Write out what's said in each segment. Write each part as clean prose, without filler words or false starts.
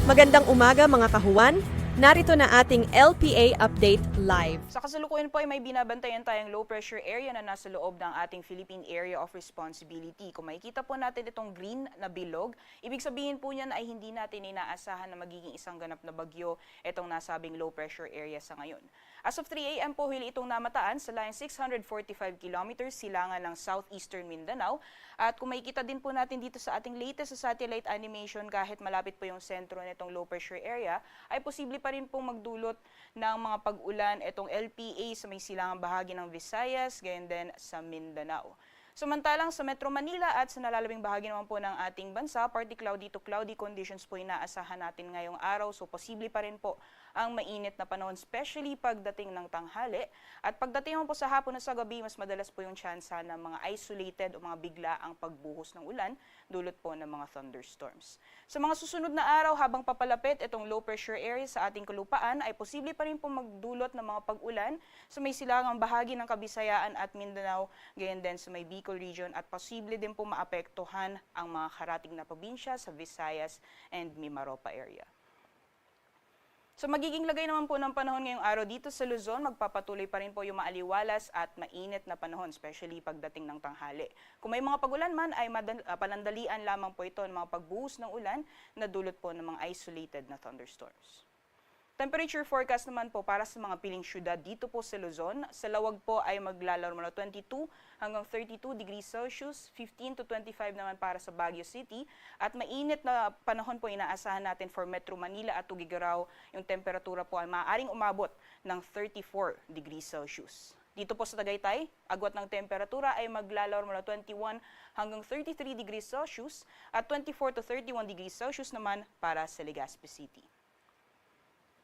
Magandang umaga mga kahuwan. Narito na ating LPA Update Live. Sa kasalukuyan po ay may binabantayan tayong low pressure area na nasa loob ng ating Philippine Area of Responsibility. Kung makikita po natin itong green na bilog, ibig sabihin po niyan ay hindi natin inaasahan na magiging isang ganap na bagyo itong nasabing low pressure area sa ngayon. As of 3 a.m. po, huli itong namataan sa line 645 kilometers silangan ng southeastern Mindanao. At kung makikita din po natin dito sa ating latest sa satellite animation, kahit malapit po yung sentro nitong low pressure area, ay posible pa rin pong magdulot ng mga pag-ulan itong LPA sa may silangang bahagi ng Visayas, gayon din sa Mindanao. Samantalang sa Metro Manila at sa nalalabing bahagi naman po ng ating bansa, partly cloudy to cloudy conditions po inaasahan natin ngayong araw. So posible pa rin po ang mainit na panahon, especially pagdating ng tanghali. At pagdating naman po sa hapon at sa gabi, mas madalas po yung tsansa ng mga isolated o mga bigla ang pagbuhos ng ulan, dulot po ng mga thunderstorms. Sa mga susunod na araw, habang papalapit itong low pressure area sa ating kalupaan, ay posible pa rin po magdulot ng mga pag-ulan sa may silangang bahagi ng Kabisayaan at Mindanao, gayon din sa may Bicol region, at posible din po maapektuhan ang mga karating na probinsya sa Visayas and Mimaropa area. So magiging lagay naman po ng panahon ngayong araw dito sa Luzon, magpapatuloy pa rin po yung maaliwalas at mainit na panahon, especially pagdating ng tanghali. Kung may mga pagulan man, ay panandalian lamang po ito ng mga pagbuhos ng ulan na dulot po ng mga isolated na thunderstorms. Temperature forecast naman po para sa mga piling syudad dito po sa Luzon. Sa Lawag po ay maglalaro mula 22 hanggang 32 degrees Celsius, 15 to 25 naman para sa Baguio City. At mainit na panahon po inaasahan natin for Metro Manila at Tugigaraw. Yung temperatura po ay maaaring umabot ng 34 degrees Celsius. Dito po sa Tagaytay, agwat ng temperatura ay maglalaro mula 21 hanggang 33 degrees Celsius at 24 to 31 degrees Celsius naman para sa Legazpi City.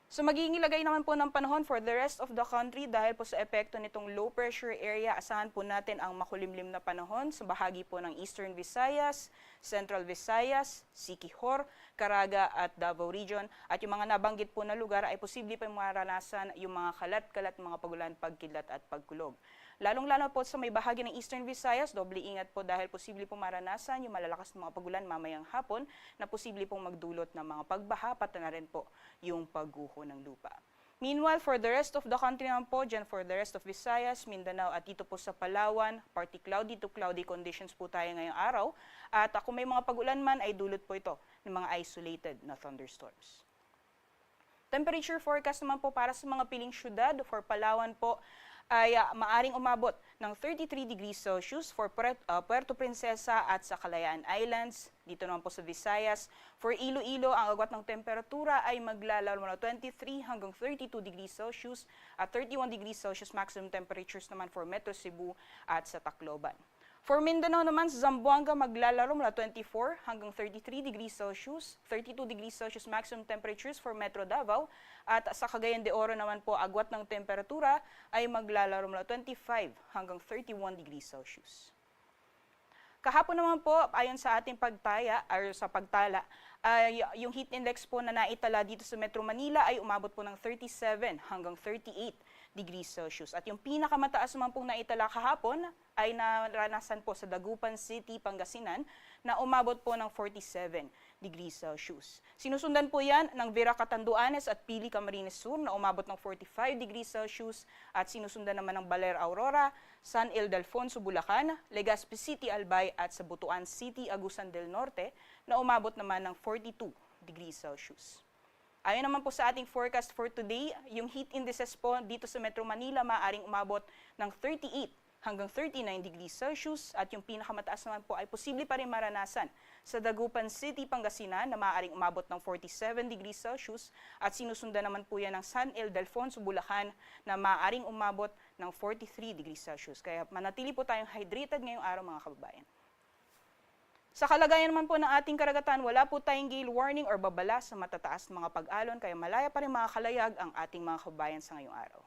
So magiging ilagay naman po ng panahon for the rest of the country dahil po sa epekto nitong low pressure area, asahan po natin ang makulimlim na panahon sa bahagi po ng Eastern Visayas, Central Visayas, Siquijor, Caraga at Davao Region. At yung mga nabanggit po na lugar ay posible pa maranasan yung mga kalat-kalat, mga pagulan, pagkidlat at pagkulog. Lalong-lalo po sa may bahagi ng Eastern Visayas, doble ingat po dahil posible pong maranasan yung malalakas na mga pagulan mamayang hapon na posible pong magdulot ng mga pagbaha, pati na rin po yung pagguho ng lupa. Meanwhile, for the rest of the country naman po, dyan for the rest of Visayas, Mindanao at dito po sa Palawan, partly cloudy to cloudy conditions po tayo ngayong araw. At kung may mga pagulan man, ay dulot po ito ng mga isolated na thunderstorms. Temperature forecast naman po para sa mga piling syudad, for Palawan po, ay maaring umabot ng 33 degrees Celsius for Puerto Princesa at sa Kalayaan Islands. Dito naman po sa Visayas. For Iloilo, ang agwat ng temperatura ay maglalaro mula 23 hanggang 32 degrees Celsius at 31 degrees Celsius maximum temperatures naman for Metro Cebu at sa Tacloban. For Mindanao naman, sa Zamboanga, maglalaro mula 24 hanggang 33 degrees Celsius, 32 degrees Celsius maximum temperatures for Metro Davao, at sa Cagayan de Oro naman po, agwat ng temperatura ay maglalaro mula 25 hanggang 31 degrees Celsius. Kahapon naman po, ayon sa ating pagtala, yung heat index po na naitala dito sa Metro Manila ay umabot po ng 37 hanggang 38 degrees Celsius. At yung pinakamataas naman pong naitala kahapon ay naranasan po sa Dagupan City, Pangasinan, na umabot po ng 47 degrees Celsius. Sinusundan po yan ng Vera Catanduanes at Pili Camarines Sur na umabot ng 45 degrees Celsius at sinusundan naman ng Baler Aurora, San Ildefonso, Bulacan, Legazpi City, Albay at sa Butuan City, Agusan del Norte na umabot naman ng 42 degrees Celsius. Ayon naman po sa ating forecast for today, yung heat indices po dito sa Metro Manila maaaring umabot ng 38 hanggang 39 degrees Celsius at yung pinakamataas naman po ay posible pa rin maranasan sa Dagupan City, Pangasinan na maaaring umabot ng 47 degrees Celsius at sinusundan naman po yan ng San Ildefonso, Bulacan na maaaring umabot ng 43 degrees Celsius. Kaya manatili po tayong hydrated ngayong araw mga kababayan. Sa kalagayan naman po ng ating karagatan, wala po tayong gale warning or babala sa matataas na mga pag-alon kaya malaya pa rin makakalayag ang ating mga kababayan sa ngayong araw.